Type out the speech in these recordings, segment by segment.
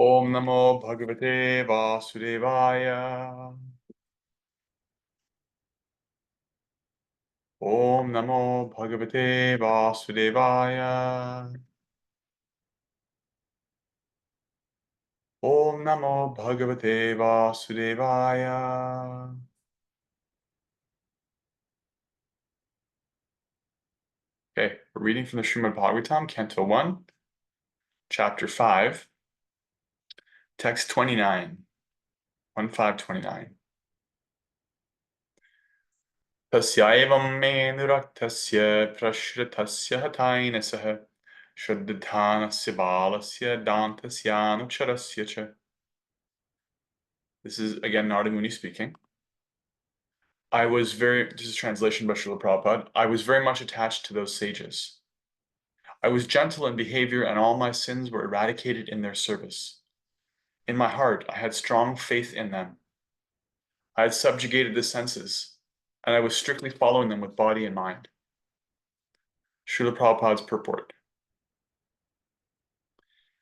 Om Namo Bhagavate Vasudevaya. Om Namo Bhagavate Vasudevaya. Om Namo Bhagavate Vasudevaya. Okay, we're reading from the Srimad Bhagavatam, Canto 1, Chapter 5, Text 29, 1529. Tasyaevam me nuraktasya prashritasya hatainasah shraddhanasya balasya dantasya anucharasya cha. This is again Narada Muni speaking. This is a translation by Srila Prabhupada. I was very much attached to those sages. I was gentle in behavior and all my sins were eradicated in their service. In my heart, I had strong faith in them. I had subjugated the senses, and I was strictly following them with body and mind. Srila Prabhupada's purport.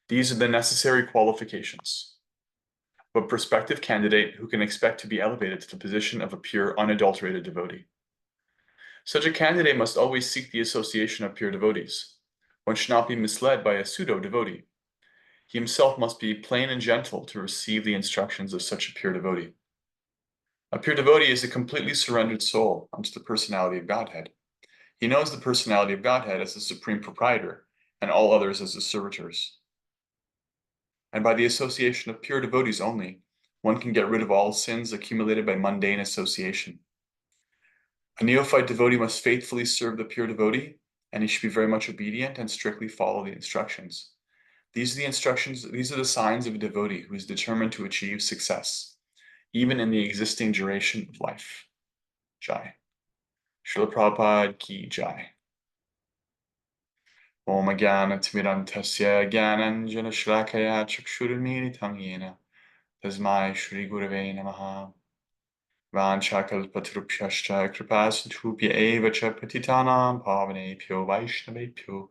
These are the necessary qualifications of a prospective candidate who can expect to be elevated to the position of a pure, unadulterated devotee. Such a candidate must always seek the association of pure devotees. One should not be misled by a pseudo-devotee. He himself must be plain and gentle to receive the instructions of such a pure devotee. A pure devotee is a completely surrendered soul unto the personality of Godhead. He knows the personality of Godhead as the supreme proprietor, and all others as the servitors. And by the association of pure devotees only, one can get rid of all sins accumulated by mundane association. A neophyte devotee must faithfully serve the pure devotee, and he should be very much obedient and strictly follow the instructions. These are the signs of a devotee who is determined to achieve success, even in the existing duration of life. Jai. Srila Prabhupada ki Jai. Om Jnana Timirantasya Jnananjana Shlakaya Chakshurmilitam Yena Tasmai Shri Gurave Namaha. Vanchakalpatrupyascha kripasindhubhya eva cha patitanam pavanebhyo vaishnavebhyo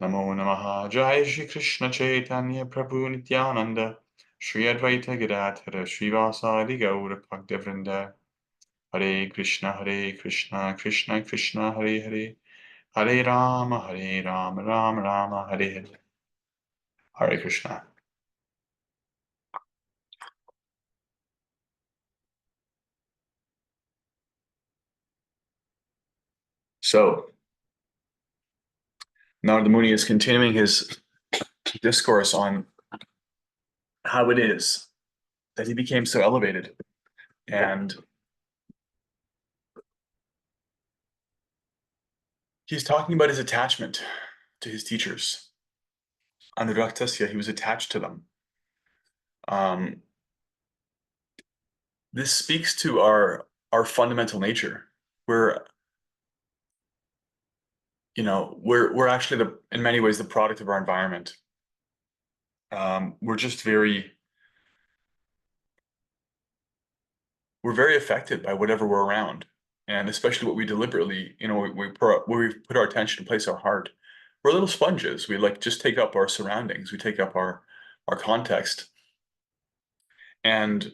namo namaha. Jai Shri Krishna Chaitanya Prabhu Nityananda Shri Advaita Gadadhara Srivasadi Gaura Bhaktivinoda. Hare Krishna Krishna Krishna Hare Hare Hare Rama Rama Rama Hare Hare. Hare Krishna. So, Narada Muni is continuing his discourse on how it is that he became so elevated. And he's talking about his attachment to his teachers. Anuraktasya, he was attached to them. This speaks to our fundamental nature. We're actually in many ways the product of our environment. We're very affected by whatever we're around, and especially what we deliberately, where we put our attention, place our heart. We're little sponges. We just take up our surroundings. We take up our context, and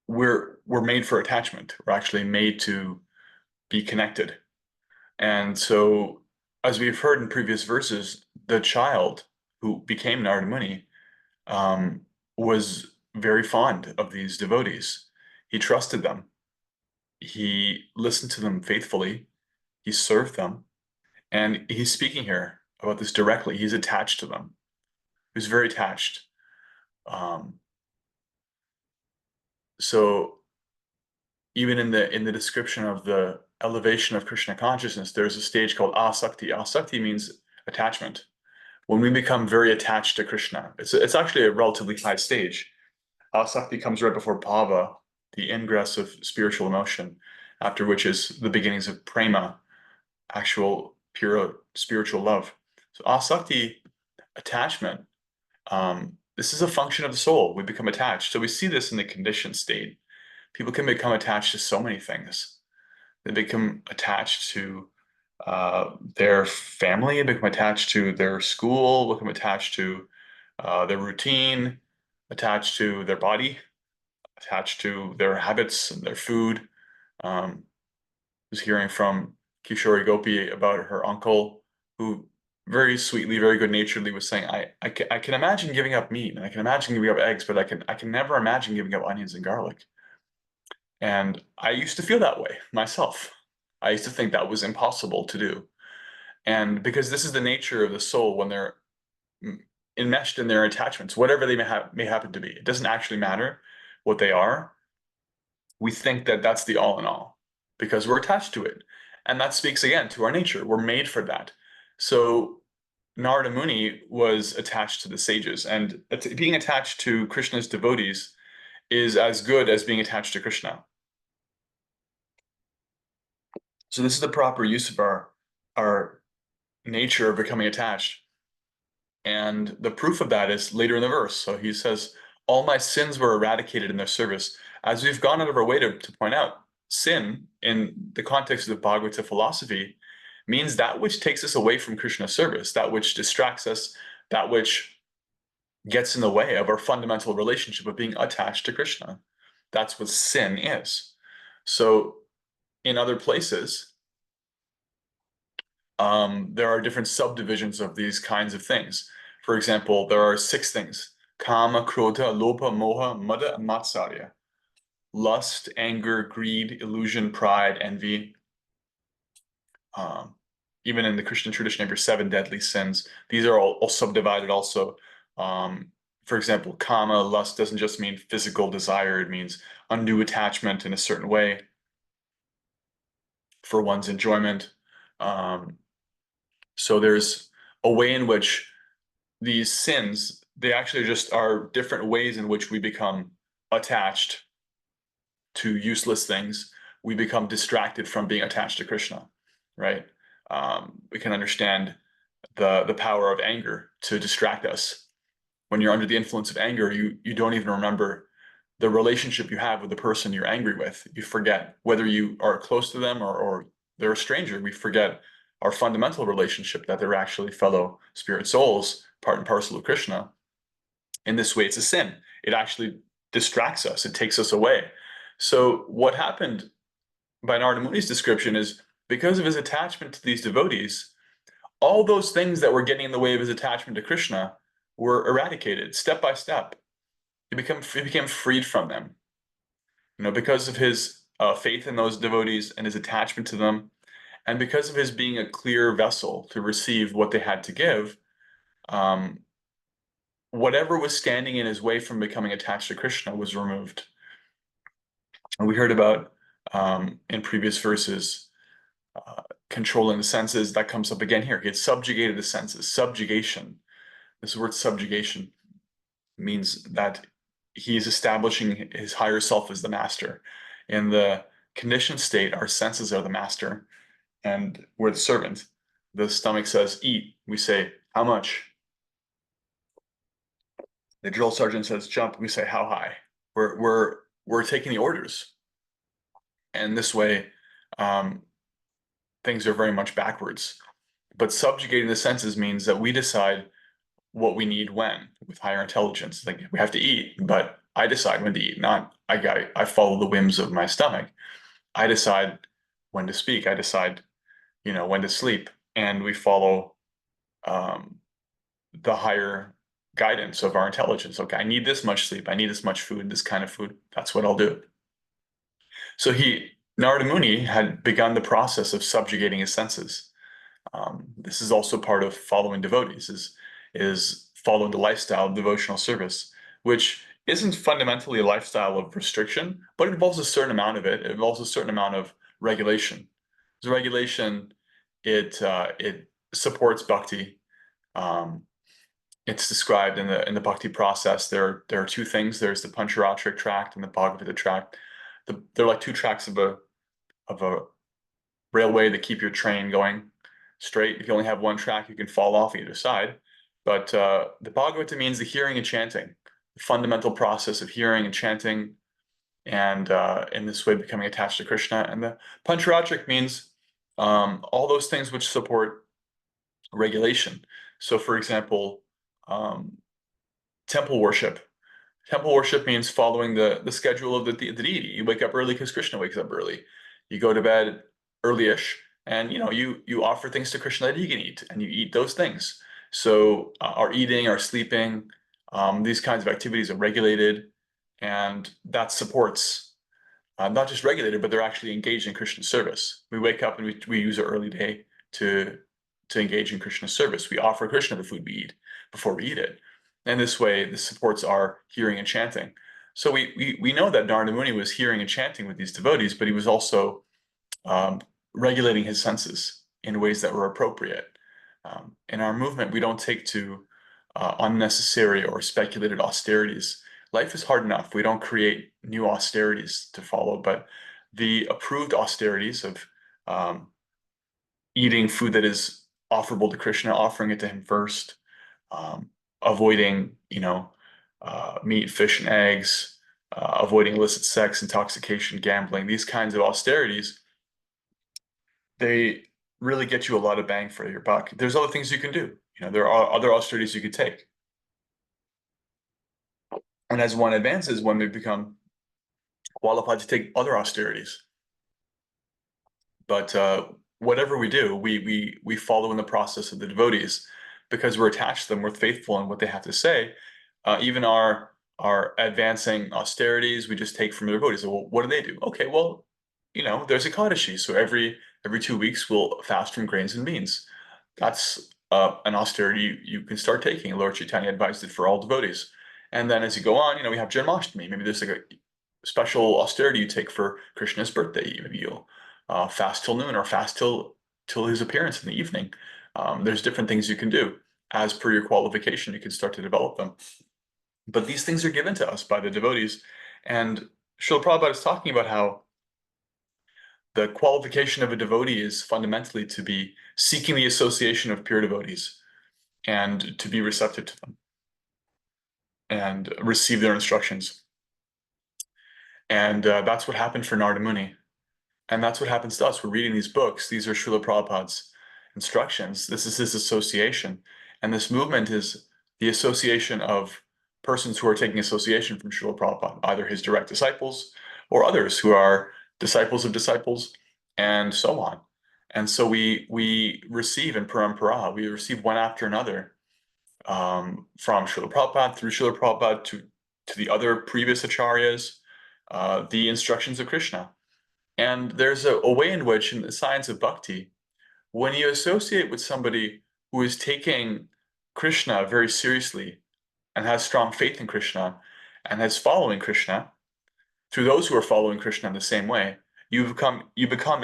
we're made for attachment. We're actually made to be connected. And so, as we've heard in previous verses, the child who became Narada Muni was very fond of these devotees. He trusted them. He listened to them faithfully. He served them. And he's speaking here about this directly. He's attached to them. He's very attached. So even in the description of the elevation of Krishna consciousness, there's a stage called asakti. Asakti means attachment. When we become very attached to Krishna, it's actually a relatively high stage. Asakti comes right before bhava, the ingress of spiritual emotion, after which is the beginnings of prema, actual pure spiritual love. So asakti, attachment, this is a function of the soul. We become attached. So we see this in the conditioned state. People can become attached to so many things. They become attached to their family, become attached to their school, become attached to their routine, attached to their body, attached to their habits and their food. Was hearing from Kishori Gopi about her uncle, who very sweetly, very good-naturedly was saying, I can imagine giving up meat and I can imagine giving up eggs, but I can never imagine giving up onions and garlic. And I used to feel that way myself. I used to think that was impossible to do. And because this is the nature of the soul when they're enmeshed in their attachments, whatever they may happen to be, it doesn't actually matter what they are. We think that that's the all in all because we're attached to it. And that speaks again to our nature. We're made for that. So Narada Muni was attached to the sages, and being attached to Krishna's devotees is as good as being attached to Krishna. So this is the proper use of our nature of becoming attached. And the proof of that is later in the verse. So he says, all my sins were eradicated in their service. As we've gone out of our way to point out, sin, in the context of the Bhagavata philosophy, means that which takes us away from Krishna's service, that which distracts us, that which gets in the way of our fundamental relationship of being attached to Krishna. That's what sin is. So in other places, there are different subdivisions of these kinds of things. For example, there are 6 things: kama, krodha, lobha, moha, mada, and matsarya. Lust, anger, greed, illusion, pride, envy. Even in the Christian tradition, you have your 7 deadly sins. These are all subdivided also. For example, kama, lust, doesn't just mean physical desire. It means undue attachment in a certain way for one's enjoyment. So there's a way in which these sins, they actually just are different ways in which we become attached to useless things. We become distracted from being attached to Krishna, right? We can understand the power of anger to distract us. When you're under the influence of anger, you don't even remember the relationship you have with the person you're angry with. You forget whether you are close to them or they're a stranger. We forget our fundamental relationship, that they're actually fellow spirit souls, part and parcel of Krishna. In this way, it's a sin. It actually distracts us. It takes us away. So what happened by Narada Muni's description is, because of his attachment to these devotees, all those things that were getting in the way of his attachment to Krishna were eradicated step by step. He became freed from them. Because of his faith in those devotees and his attachment to them, and because of his being a clear vessel to receive what they had to give, whatever was standing in his way from becoming attached to Krishna was removed. And we heard about in previous verses, controlling the senses. That comes up again here. He had subjugated the senses. Subjugation. This word subjugation means that he is establishing his higher self as the master. In the conditioned state, our senses are the master, and we're the servant. The stomach says, eat. We say, how much? The drill sergeant says, jump. We say, how high? We're taking the orders. And this way, things are very much backwards. But subjugating the senses means that we decide what we need when, with higher intelligence. Like, we have to eat, but I decide when to eat, not I follow the whims of my stomach. I decide when to speak. I decide, when to sleep, and we follow the higher guidance of our intelligence. Okay, I need this much sleep. I need this much food, this kind of food. That's what I'll do. So Narada Muni had begun the process of subjugating his senses. This is also part of following devotees, is following the lifestyle of devotional service, which isn't fundamentally a lifestyle of restriction, but it involves a certain amount of it. It involves a certain amount of regulation. Because regulation, it supports bhakti. It's described in the bhakti process. There are 2 things. There's the Pancharatric tract and the Bhagavata tract. They're like 2 tracks of a railway that keep your train going straight. If you only have 1 track, you can fall off either side. But the Bhagavata means the hearing and chanting, the fundamental process of hearing and chanting, and in this way becoming attached to Krishna. And the Pancharatric means all those things which support regulation. So, for example, temple worship. Temple worship means following the schedule of the deity. You wake up early because Krishna wakes up early. You go to bed early-ish, and you offer things to Krishna that he can eat, and you eat those things. So our eating, our sleeping, these kinds of activities are regulated, and that supports not just regulated, but they're actually engaged in Krishna service. We wake up and we use our early day to engage in Krishna service. We offer Krishna the food we eat before we eat it. And this way, this supports our hearing and chanting. So we know that Narada Muni was hearing and chanting with these devotees, but he was also regulating his senses in ways that were appropriate. In our movement, we don't take to unnecessary or speculated austerities. Life is hard enough. We don't create new austerities to follow, but the approved austerities of eating food that is offerable to Krishna, offering it to him first, avoiding, meat, fish, and eggs, avoiding illicit sex, intoxication, gambling, these kinds of austerities, they really get you a lot of bang for your buck. There's other things you can do. There are other austerities you could take. And as one advances, one may become qualified to take other austerities. But whatever we do, we follow in the process of the devotees because we're attached to them, we're faithful in what they have to say. Even our advancing austerities, we just take from the devotees. So, well, what do they do? Okay, well, there's Ekadashi. So every 2 weeks we'll fast from grains and beans. That's an austerity you can start taking. Lord Chaitanya advised it for all devotees. And then as you go on, we have Janmashtami. Maybe there's like a special austerity you take for Krishna's birthday. Maybe you'll fast till noon or fast till his appearance in the evening. There's different things you can do. As per your qualification, you can start to develop them. But these things are given to us by the devotees. And Srila Prabhupada is talking about how the qualification of a devotee is fundamentally to be seeking the association of pure devotees and to be receptive to them and receive their instructions. And that's what happened for Narada Muni. And that's what happens to us. We're reading these books. These are Srila Prabhupada's instructions. This is his association. And this movement is the association of persons who are taking association from Srila Prabhupada, either his direct disciples or others who are disciples of disciples, and so on. And so we receive in parampara, we receive one after another from Srila Prabhupada through Srila Prabhupada to the other previous acharyas, the instructions of Krishna. And there's a way in which, in the science of bhakti, when you associate with somebody who is taking Krishna very seriously and has strong faith in Krishna and is following Krishna, through those who are following Krishna in the same way, you become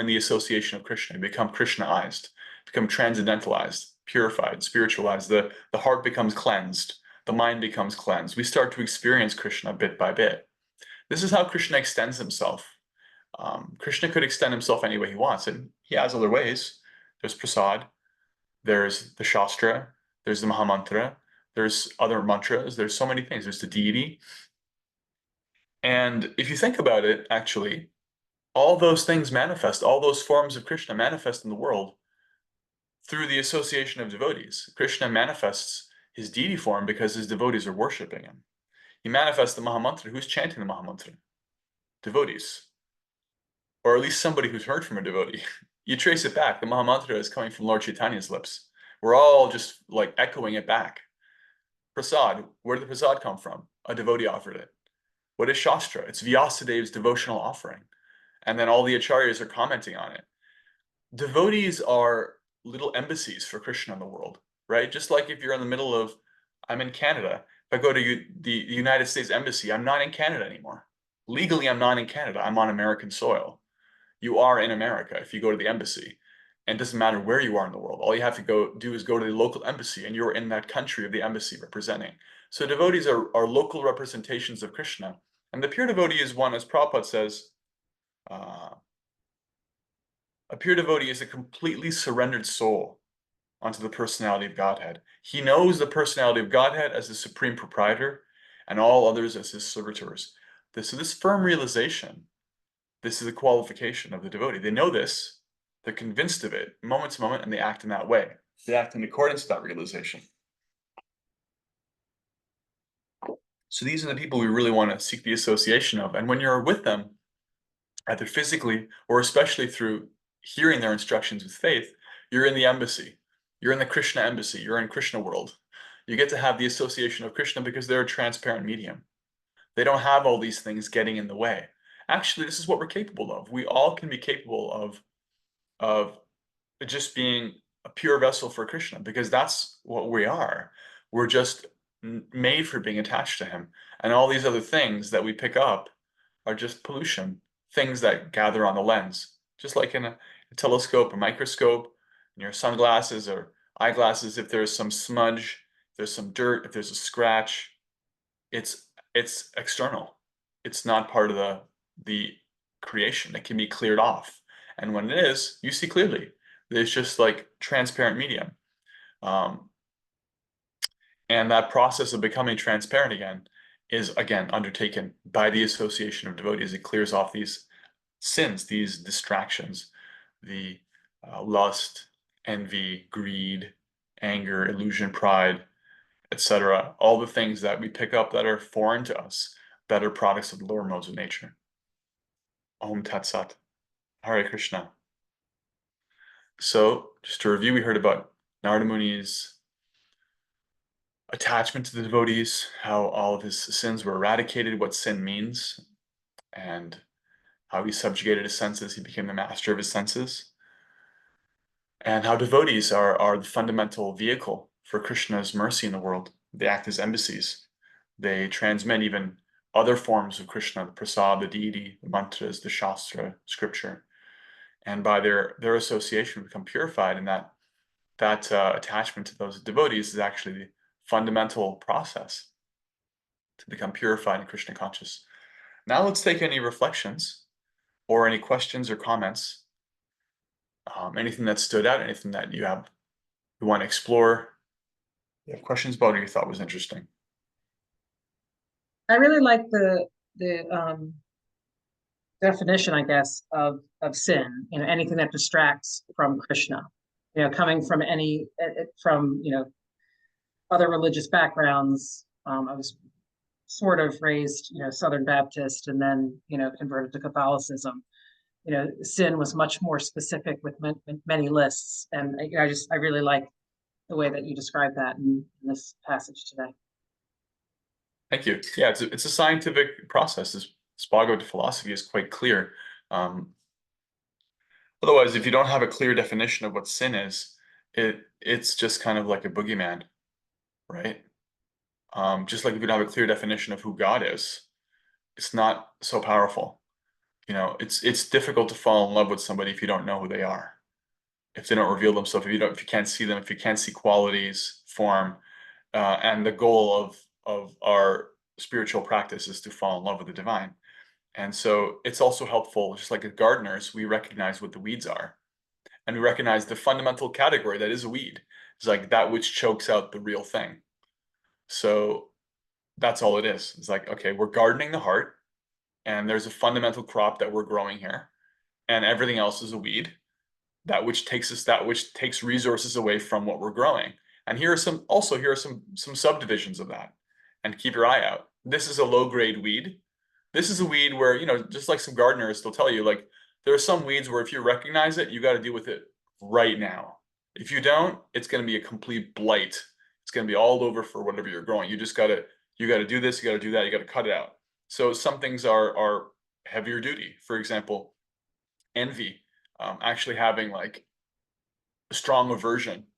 in the association of Krishna, you become Krishnaized, become transcendentalized, purified, spiritualized. The heart becomes cleansed, the mind becomes cleansed. We start to experience Krishna bit by bit. This is how Krishna extends himself. Krishna could extend himself any way he wants, and he has other ways. There's prasad, there's the shastra, there's the mahamantra, there's other mantras, there's so many things. There's the deity. And if you think about it, actually, all those things manifest, all those forms of Krishna manifest in the world through the association of devotees. Krishna manifests his deity form because his devotees are worshiping him. He manifests the mahamantra. Who's chanting the mahamantra? Devotees. Or at least somebody who's heard from a devotee. You trace it back, the Mahamantra is coming from Lord Chaitanya's lips. We're all just like echoing it back. Prasad, where did the prasad come from? A devotee offered it. What is Shastra? It's Vyasadev's devotional offering. And then all the acharyas are commenting on it. Devotees are little embassies for Krishna in the world, right? Just like if you're in the middle of, I'm in Canada. If I go to the United States Embassy, I'm not in Canada anymore. Legally, I'm not in Canada. I'm on American soil. You are in America if you go to the embassy. And it doesn't matter where you are in the world. All you have to do is go to the local embassy, and you're in that country of the embassy representing. So devotees are local representations of Krishna. And the pure devotee is one, as Prabhupada says, a pure devotee is a completely surrendered soul onto the personality of Godhead. He knows the personality of Godhead as the supreme proprietor and all others as his servitors. So this firm realization, this is a qualification of the devotee. They know this, they're convinced of it, moment to moment, and they act in that way. They act in accordance with that realization. So these are the people we really want to seek the association of. And when you're with them, either physically or especially through hearing their instructions with faith, you're in the embassy. You're in the Krishna embassy. You're in Krishna world. You get to have the association of Krishna because they're a transparent medium. They don't have all these things getting in the way. Actually, this is what we're capable of. We all can be capable of just being a pure vessel for Krishna, because that's what we are. We're just made for being attached to him. And all these other things that we pick up are just pollution, things that gather on the lens. Just like in a telescope or microscope, in your sunglasses or eyeglasses, if there's some smudge, if there's some dirt, if there's a scratch, it's external. It's not part of the creation. It can be cleared off. And when it is, you see clearly. It's just like transparent medium. Um, and that process of becoming transparent again is again undertaken by the association of devotees. It clears off these sins, these distractions, the lust, envy, greed, anger, illusion, pride, etc. All the things that we pick up that are foreign to us, that are products of the lower modes of nature. Om Tat Sat. Hare Krishna. So, just to review, we heard about Narada Muni's attachment to the devotees, how all of his sins were eradicated, what sin means, and how he subjugated his senses. He became the master of his senses. And how devotees are the fundamental vehicle for Krishna's mercy in the world. They act as embassies. They transmit even other forms of Krishna, the prasad, the deity, the mantras, the shastra, scripture. And by their association, become purified, and that attachment to those devotees is actually the fundamental process to become purified and Krishna conscious. Now let's take any reflections or any questions or comments. Anything that stood out, anything that you want to explore, you have questions about, or you thought was interesting. I really like the definition, I guess, of sin. Anything that distracts from Krishna. Coming from from other religious backgrounds. I was sort of raised, Southern Baptist, and then converted to Catholicism. Sin was much more specific with many lists, and I really like the way that you described that in this passage today. Thank you. Yeah, it's a scientific process. This Bhagavad philosophy is quite clear. Otherwise, if you don't have a clear definition of what sin is, it's just kind of like a boogeyman, right? Just like if you don't have a clear definition of who God is, it's not so powerful. It's difficult to fall in love with somebody if you don't know who they are, if they don't reveal themselves, if you can't see them, if you can't see qualities, form, and the goal of our spiritual practice is to fall in love with the divine. And so it's also helpful, just like as gardeners, we recognize what the weeds are, and we recognize the fundamental category that is a weed. It's like that which chokes out the real thing. So that's all it is. It's like, okay, we're gardening the heart, and there's a fundamental crop that we're growing here, and everything else is a weed, that which takes resources away from what we're growing. And here are some subdivisions of that. And keep your eye out. This is a low grade weed. This is a weed where, just like some gardeners, they'll tell you, like, there are some weeds where if you recognize it, you got to deal with it right now. If you don't, it's going to be a complete blight. It's going to be all over for whatever you're growing. You got to do this, you got to do that, you got to cut it out. So some things are heavier duty. For example, envy, actually having like a strong aversion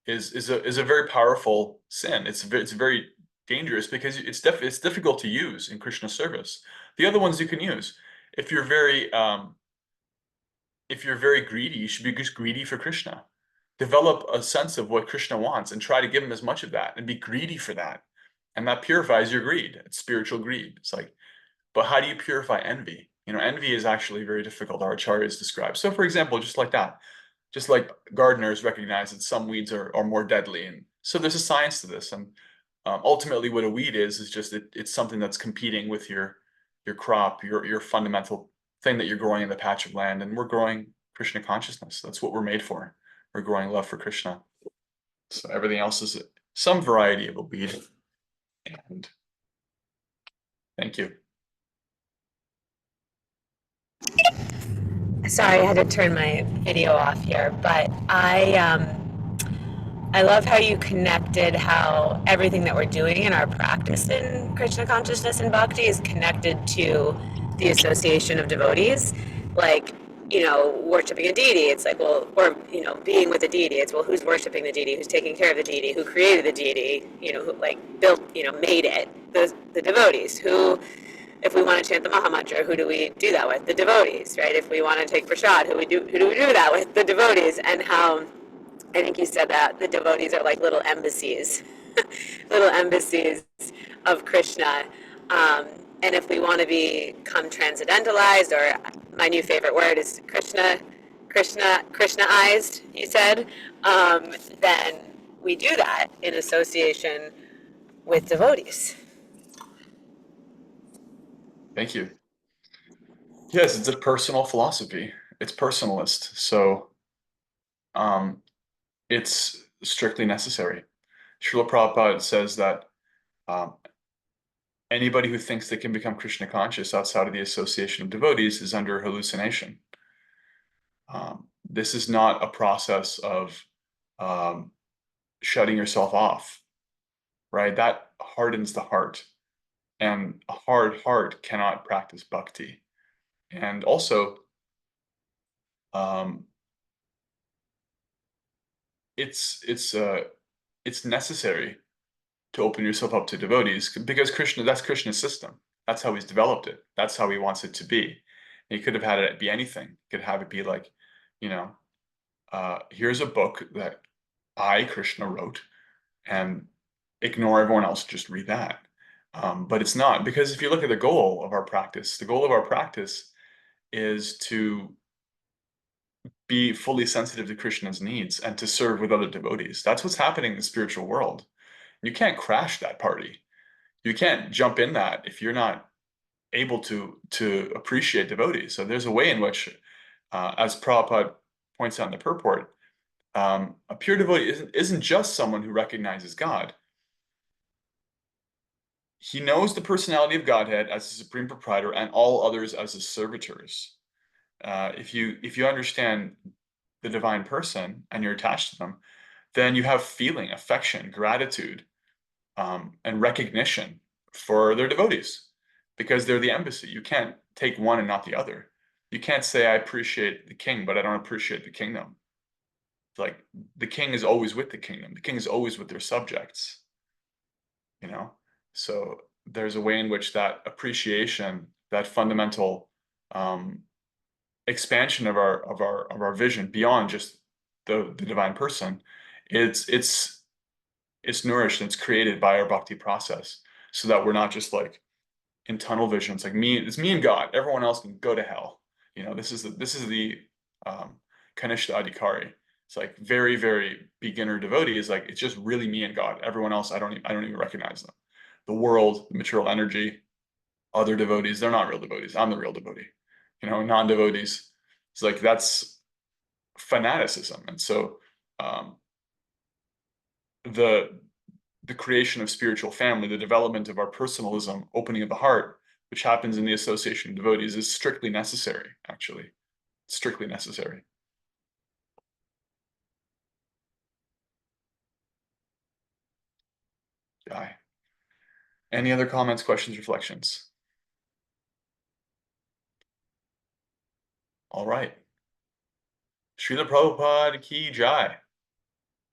is a very powerful sin. It's very dangerous because it's difficult to use in Krishna service. The other ones you can use. If you're very greedy, you should be just greedy for Krishna. Develop a sense of what Krishna wants and try to give him as much of that and be greedy for that. And that purifies your greed. It's spiritual greed. It's like, but how do you purify envy? Envy is actually very difficult. Our acharyas describe. So for example, just like that, just like gardeners recognize that some weeds are more deadly. And so there's a science to this. And ultimately what a weed is just it's something that's competing with your crop, your fundamental thing that you're growing in the patch of land. And we're growing Krishna consciousness. That's what we're made for. We're growing love for Krishna. So everything else is some variety of a weed. And Thank you. Sorry, I had to turn my video off here, but I love how you connected how everything that we're doing in our practice in Krishna consciousness and bhakti is connected to the association of devotees. Like, worshiping a deity, it's like, well, or, being with a deity, it's, well, who's worshiping the deity? Who's taking care of the deity? Who created the deity? Who, like, built, made it? The devotees. Who, if we want to chant the Maha Mantra, who do we do that with? The devotees, right? If we want to take prasad, who do we do that with? The devotees. And how I think you said that the devotees are like little embassies, little embassies of Krishna. Um, and if we want to become transcendentalized, or my new favorite word is Krishnaized, you said, then we do that in association with devotees. Thank you. Yes, it's a personal philosophy. It's personalist. So it's strictly necessary. Srila Prabhupada says that um, anybody who thinks they can become Krishna conscious outside of the association of devotees is under hallucination. This is not a process of um, shutting yourself off, right? That hardens the heart, and a hard heart cannot practice bhakti. And also, um, it's necessary to open yourself up to devotees because that's Krishna's system. That's how he's developed it. That's how he wants it to be. He could have had it be anything. He could have it be like, you know, here's a book that I, Krishna, wrote, and ignore everyone else, just read that. But it's not, because if you look at the goal of our practice, the goal of our practice is to be fully sensitive to Krishna's needs and to serve with other devotees. That's what's happening in the spiritual world. You can't crash that party. You can't jump in that if you're not able to appreciate devotees. So there's a way in which, as Prabhupada points out in the purport, a pure devotee isn't just someone who recognizes God. He knows the personality of Godhead as the supreme proprietor and all others as his servitors. If you understand the divine person and you're attached to them, then you have feeling, affection, gratitude, and recognition for their devotees, because they're the embassy. You can't take one and not the other. You can't say, I appreciate the king, but I don't appreciate the kingdom. It's like the king is always with the kingdom. The king is always with their subjects, you know? So there's a way in which that appreciation, that fundamental expansion of our vision beyond just the divine person, it's nourished and it's created by our bhakti process, so that we're not just like in tunnel vision. It's like it's me and God. Everyone else can go to hell. This is the Kanishta Adhikari. It's like very, very beginner devotee is like, it's just really me and God. Everyone else, I don't even recognize them. The world, the material energy, other devotees, they're not real devotees. I'm the real devotee. Non-devotees. It's like that's fanaticism. And so the creation of spiritual family, the development of our personalism, opening of the heart, which happens in the association of devotees, is strictly necessary, actually. Strictly necessary. Jai. Any other comments, questions, reflections? All right. Srila Prabhupada ki jai.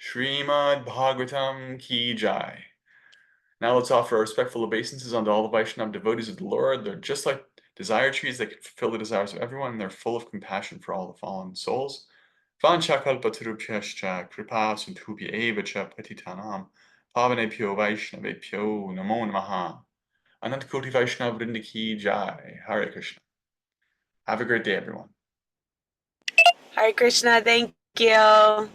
Srimad Bhagavatam ki jai. Now let's offer our respectful obeisances unto all the Vaishnava devotees of the Lord. They're just like desire trees that can fulfill the desires of everyone, and they're full of compassion for all the fallen souls. Vanchakalpatarubhyascha kripa sindhubhya eva cha patitanam pavanebhyo vaishnavebhyo namo namaha. Anant Koti Vaishnava Vrinda ki jai. Hare Krishna. Have a great day, everyone. Hare Krishna, thank you.